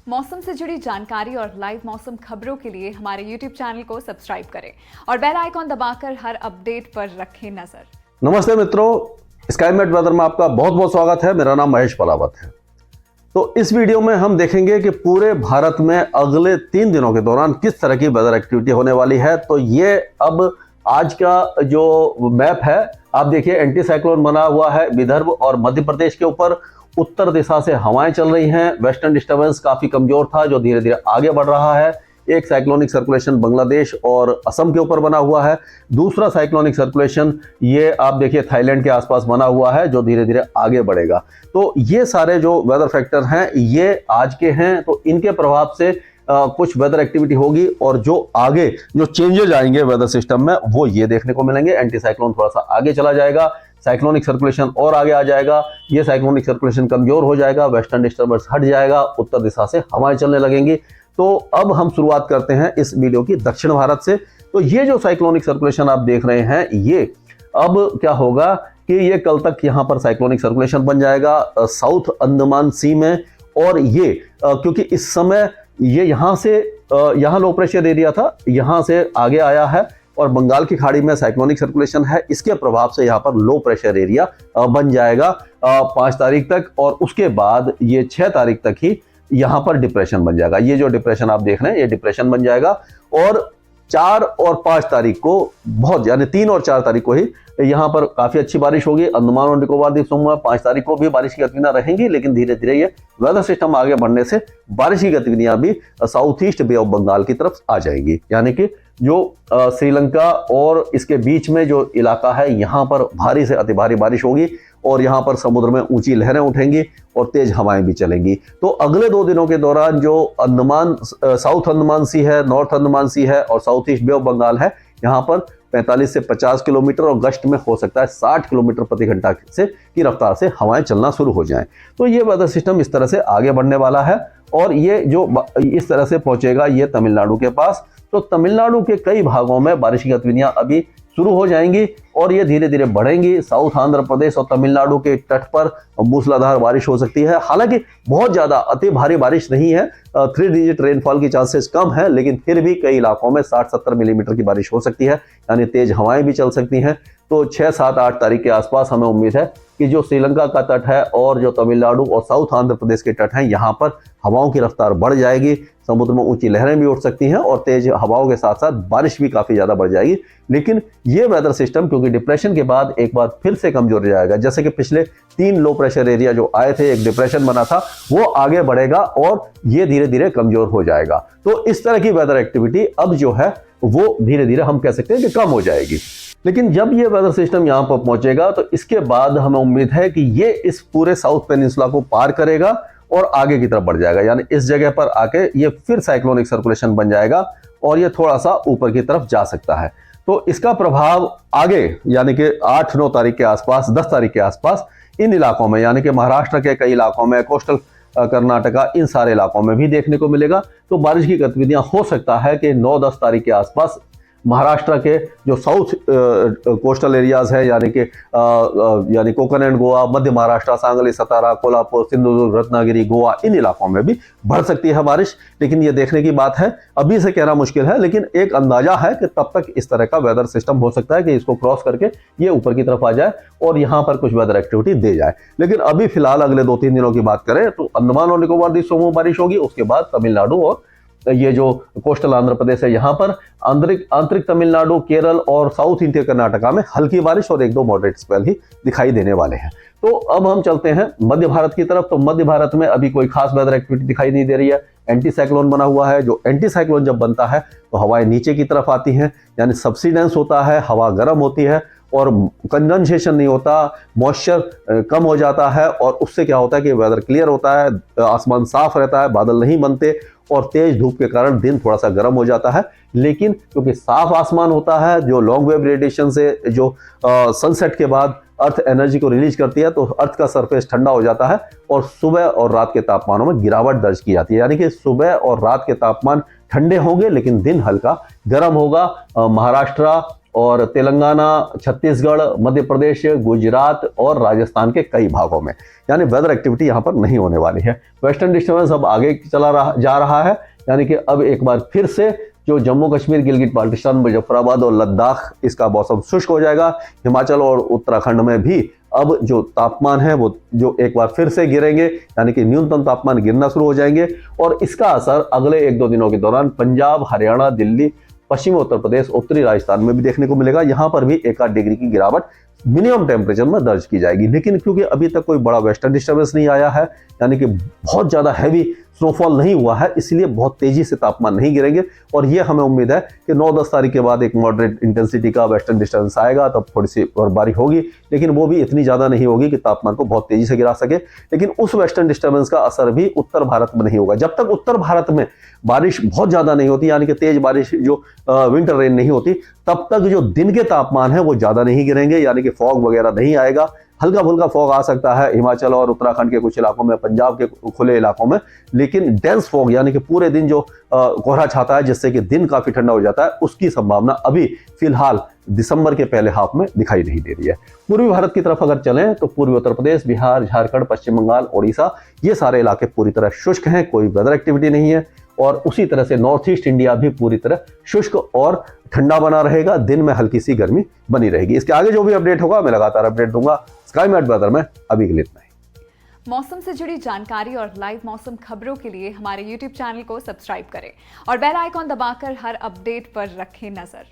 मौसम से जुड़ी जानकारी और लाइव मौसम खबरों के लिए हमारे YouTube चैनल को सब्सक्राइब करें और बेल आइकॉन दबाकर हर अपडेट पर रखें नजर। नमस्ते मित्रों, स्काईमेट वेदर में आपका बहुत बहुत स्वागत है। मेरा नाम महेश पलावत है। तो इस वीडियो में हम देखेंगे कि पूरे भारत में अगले 3 दिनों के दौरान किस तरह की वेदर एक्टिविटी होने वाली है। तो ये अब आज का जो मैप है, आप देखिए एंटी साइक्लोन बना हुआ है विदर्भ और मध्य प्रदेश के ऊपर। उत्तर दिशा से हवाएं चल रही हैं। वेस्टर्न डिस्टर्बेंस काफी कमजोर था जो धीरे धीरे आगे बढ़ रहा है। एक साइक्लोनिक सर्कुलेशन बांग्लादेश और असम के ऊपर बना हुआ है। दूसरा साइक्लोनिक सर्कुलेशन ये आप देखिए थाईलैंड के आसपास बना हुआ है जो धीरे धीरे आगे बढ़ेगा। तो ये सारे जो वेदर फैक्टर हैं ये आज के हैं। तो इनके प्रभाव से कुछ वेदर एक्टिविटी होगी और जो आगे जो चेंजेस आएंगे वेदर सिस्टम में वो ये देखने को मिलेंगे। एंटी साइक्लोन थोड़ा सा आगे चला जाएगा, साइक्लोनिक सर्कुलेशन और आगे आ जाएगा। ये साइक्लोनिक सर्कुलेशन कमजोर हो जाएगा, वेस्टर्न डिस्टर्बेंस हट जाएगा, उत्तर दिशा से हवाएं चलने लगेंगी। तो अब हम शुरुआत करते हैं इस वीडियो की दक्षिण भारत से। तो ये जो साइक्लोनिक सर्कुलेशन आप देख रहे हैं ये अब क्या होगा कि ये कल तक यहाँ पर साइक्लोनिक सर्कुलेशन बन जाएगा साउथ अंडमान सी में। और ये क्योंकि इस समय ये यहाँ लो प्रेशर एरिया था, यहाँ से आगे आया है और बंगाल की खाड़ी में साइक्लोनिक सर्कुलेशन है। इसके प्रभाव से यहाँ पर लो प्रेशर एरिया बन जाएगा 5 तारीख तक और उसके बाद ये 6 तारीख तक ही यहाँ पर डिप्रेशन बन जाएगा। ये जो डिप्रेशन आप देख रहे हैं ये डिप्रेशन बन जाएगा और 4 और 5 तारीख को बहुत यानी 3 और 4 तारीख को ही यहाँ पर काफी अच्छी बारिश होगी। अंडमान और निकोबार द्वीप समूह में 5 तारीख को भी बारिश की गतिविधियां रहेंगी, लेकिन धीरे धीरे ये वेदर सिस्टम आगे बढ़ने से बारिश की गतिविधियां भी south east bay of Bengal की तरफ आ जाएंगी। यानी कि जो श्रीलंका और इसके बीच में जो इलाका है यहाँ पर भारी से अति भारी बारिश होगी और यहाँ पर समुद्र में ऊंची लहरें उठेंगी और तेज हवाएं भी चलेंगी। तो अगले 2 दिनों के दौरान जो अंडमान साउथ अंडमान सी है, नॉर्थ अंडमान सी है और south east bay of Bengal है, यहाँ पर 45 से 50 किलोमीटर और गश्त में हो सकता है 60 किलोमीटर प्रति घंटा से की रफ्तार से हवाएं चलना शुरू हो जाएं। तो ये वेदर सिस्टम इस तरह से आगे बढ़ने वाला है और ये जो इस तरह से पहुंचेगा ये तमिलनाडु के पास। तो तमिलनाडु के कई भागों में बारिश की गतिविधियां अभी शुरू हो जाएंगी और ये धीरे धीरे बढ़ेंगी। साउथ आंध्र प्रदेश और तमिलनाडु के तट पर मूसलाधार बारिश हो सकती है। हालांकि बहुत ज्यादा अति भारी बारिश नहीं है, 3 डिजिट रेनफॉल की चांसेस कम है, लेकिन फिर भी कई इलाकों में 60-70 मिलीमीटर की बारिश हो सकती है, यानी तेज हवाएं भी चल सकती हैं। तो 6, 7, 8 तारीख के आसपास हमें उम्मीद है कि जो श्रीलंका का तट है और जो तमिलनाडु और साउथ आंध्र प्रदेश के तट हैं यहाँ पर हवाओं की रफ्तार बढ़ जाएगी, समुद्र में ऊंची लहरें भी उठ सकती हैं और तेज हवाओं के साथ साथ बारिश भी काफी ज्यादा बढ़ जाएगी। लेकिन ये वेदर सिस्टम क्योंकि डिप्रेशन के बाद एक बार फिर से कमजोर हो जाएगा, जैसे कि पिछले 3 लो प्रेशर एरिया जो आए थे, एक डिप्रेशन बना था, वो आगे बढ़ेगा और ये धीरे धीरे कमजोर हो जाएगा। तो इस तरह की वेदर एक्टिविटी अब जो है वो धीरे धीरे हम कह सकते हैं कि कम हो जाएगी। लेकिन जब ये वेदर सिस्टम यहाँ पर पहुंचेगा तो इसके बाद हमें उम्मीद है कि ये इस पूरे साउथ पेनिनसुला को पार करेगा और आगे की तरफ बढ़ जाएगा, यानी इस जगह पर आके ये फिर साइक्लोनिक सर्कुलेशन बन जाएगा और ये थोड़ा सा ऊपर की तरफ जा सकता है। तो इसका प्रभाव आगे यानी कि 8-9 तारीख के आसपास, 10 तारीख के आसपास इन इलाकों में यानी कि महाराष्ट्र के कई इलाकों में, कोस्टल कर्नाटका, इन सारे इलाकों में भी देखने को मिलेगा। तो बारिश की गतिविधियां हो सकता है कि 9-10 तारीख के आसपास महाराष्ट्र के जो साउथ कोस्टल एरियाज है यानी कोकण एंड गोवा, मध्य महाराष्ट्र, सांगली, सतारा, कोल्हापुर, सिंधुदुर्ग, रत्नागिरी, गोवा, इन इलाकों में भी बढ़ सकती है बारिश। लेकिन ये देखने की बात है, अभी से कहना मुश्किल है, लेकिन एक अंदाजा है कि तब तक इस तरह का वेदर सिस्टम हो सकता है कि इसको क्रॉस करके ये ऊपर की तरफ आ जाए और यहाँ पर कुछ वेदर एक्टिविटी दे जाए। लेकिन अभी फिलहाल अगले 2-3 दिनों की बात करें तो अंडमान और निकोबार द्वीप समूह बारिश होगी, उसके बाद तमिलनाडु और ये जो कोस्टल आंध्र प्रदेश है यहाँ पर, आंतरिक तमिलनाडु, केरल और साउथ इंडिया कर्नाटका में हल्की बारिश और 1-2 मॉडरेट स्पेल ही दिखाई देने वाले हैं। तो अब हम चलते हैं मध्य भारत की तरफ। तो मध्य भारत में अभी कोई खास वेदर एक्टिविटी दिखाई नहीं दे रही है। एंटी साइक्लोन बना हुआ है। जो एंटी साइक्लोन जब बनता है तो हवाएं नीचे की तरफ आती हैं, यानी सबसिडेंस होता है, हवा गर्म होती है और कंडेंसेशन नहीं होता, मॉइस्चर कम हो जाता है और उससे क्या होता है कि वेदर क्लियर होता है, आसमान साफ रहता है, बादल नहीं बनते और तेज धूप के कारण दिन थोड़ा सा गर्म हो जाता है। लेकिन क्योंकि साफ आसमान होता है, जो लॉन्ग वेव रेडिएशन से जो सनसेट के बाद अर्थ एनर्जी को रिलीज करती है, तो अर्थ का सरफेस ठंडा हो जाता है और सुबह और रात के तापमानों में गिरावट दर्ज की जाती है। यानी कि सुबह और रात के तापमान ठंडे होंगे लेकिन दिन हल्का गर्म होगा। महाराष्ट्र और तेलंगाना, छत्तीसगढ़, मध्य प्रदेश, गुजरात और राजस्थान के कई भागों में, यानी वेदर एक्टिविटी यहाँ पर नहीं होने वाली है। वेस्टर्न डिस्टर्बेंस अब आगे जा रहा है, यानी कि अब एक बार फिर से जो जम्मू कश्मीर, गिलगित बाल्टिस्तान, मुजफ्फराबाद और लद्दाख, इसका मौसम शुष्क हो जाएगा। हिमाचल और उत्तराखंड में भी अब जो तापमान है वो जो एक बार फिर से गिरेंगे, यानी कि न्यूनतम तापमान गिरना शुरू हो जाएंगे। और इसका असर अगले 1-2 दिनों के दौरान पंजाब, हरियाणा, दिल्ली, पश्चिमी उत्तर प्रदेश, उत्तरी राजस्थान में भी देखने को मिलेगा। यहाँ पर भी 1-8 डिग्री की गिरावट मिनिमम टेम्परेचर में दर्ज की जाएगी। लेकिन क्योंकि अभी तक कोई बड़ा वेस्टर्न डिस्टर्बेंस नहीं आया है, यानी कि बहुत ज़्यादा हैवी स्नोफॉल नहीं हुआ है, इसलिए बहुत तेजी से तापमान नहीं गिरेंगे। और ये हमें उम्मीद है कि 9-10 तारीख के बाद एक मॉडरेट इंटेंसिटी का वेस्टर्न डिस्टर्बेंस आएगा, तब थोड़ी सी बर्फबारी होगी, लेकिन वो भी इतनी ज़्यादा नहीं होगी कि तापमान को बहुत तेजी से गिरा सके। लेकिन उस वेस्टर्न डिस्टर्बेंस का असर भी उत्तर भारत में नहीं होगा। जब तक उत्तर भारत में बारिश बहुत ज़्यादा नहीं होती, यानी कि तेज बारिश जो विंटर रेन नहीं होती, तब तक जो दिन के तापमान है वो ज़्यादा नहीं गिरेंगे, यानी कि फॉग वगैरह नहीं आएगा। हल्का फुल्का फॉग आ सकता है हिमाचल और उत्तराखंड के कुछ इलाकों में, पंजाब के खुले इलाकों में, लेकिन डेंस फॉग यानी कि पूरे दिन जो कोहरा छाता है जिससे कि दिन काफी ठंडा हो जाता है, उसकी संभावना अभी फिलहाल दिसंबर के पहले हाफ में दिखाई नहीं दे रही है। पूर्वी भारत की तरफ अगर चलें तो पूर्वी उत्तर प्रदेश, बिहार, झारखंड, पश्चिम बंगाल, ओडिशा, ये सारे इलाके पूरी तरह शुष्क हैं, कोई वेदर एक्टिविटी नहीं है। और उसी तरह से नॉर्थ ईस्ट इंडिया भी पूरी तरह शुष्क और ठंडा बना रहेगा, दिन में हल्की सी गर्मी बनी रहेगी। इसके आगे जो भी अपडेट होगा मैं लगातार अपडेट दूंगा स्काईमेट वेदर में। अभी के लिए इतना ही। मौसम से जुड़ी जानकारी और लाइव मौसम खबरों के लिए हमारे YouTube चैनल को सब्सक्राइब करें और बेल आइकॉन दबाकर हर अपडेट पर रखें नजर।